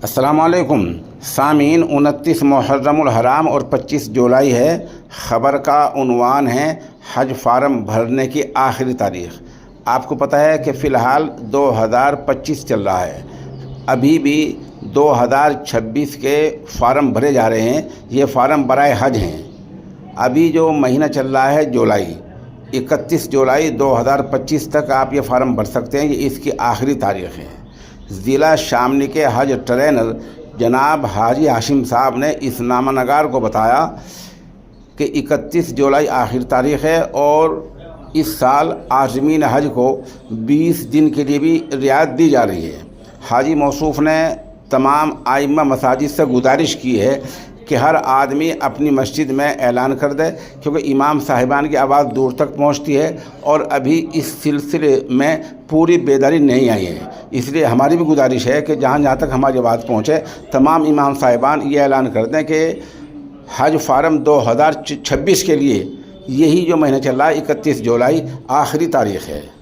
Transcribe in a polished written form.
السلام علیکم سامعین، 29 محرم الحرام اور 25 جولائی ہے۔ خبر کا عنوان ہے حج فارم بھرنے کی آخری تاریخ۔ آپ کو پتہ ہے کہ فی الحال 2025 چل رہا ہے، ابھی بھی 2026 کے فارم بھرے جا رہے ہیں۔ یہ فارم برائے حج ہیں۔ ابھی جو مہینہ چل رہا ہے جولائی، 31 جولائی 2025 تک آپ یہ فارم بھر سکتے ہیں۔ یہ اس کی آخری تاریخ ہے۔ ضلع شاملی کے حج ٹرینر جناب حاجی ہاشم صاحب نے اس نامہ نگار کو بتایا کہ 31 جولائی آخری تاریخ ہے اور اس سال عازمین حج کو 20 دن کے لیے بھی رعایت دی جا رہی ہے۔ حاجی موصوف نے تمام ائمہ مساجد سے گزارش کی ہے کہ ہر آدمی اپنی مسجد میں اعلان کر دے، کیونکہ امام صاحبان کی آواز دور تک پہنچتی ہے اور ابھی اس سلسلے میں پوری بیداری نہیں آئی ہے۔ اس لیے ہماری بھی گزارش ہے کہ جہاں جہاں تک ہماری آواز پہنچے، تمام امام صاحبان یہ اعلان کر دیں کہ حج فارم 2026 کے لیے یہی جو مہینہ چل رہا ہے 31 جولائی آخری تاریخ ہے۔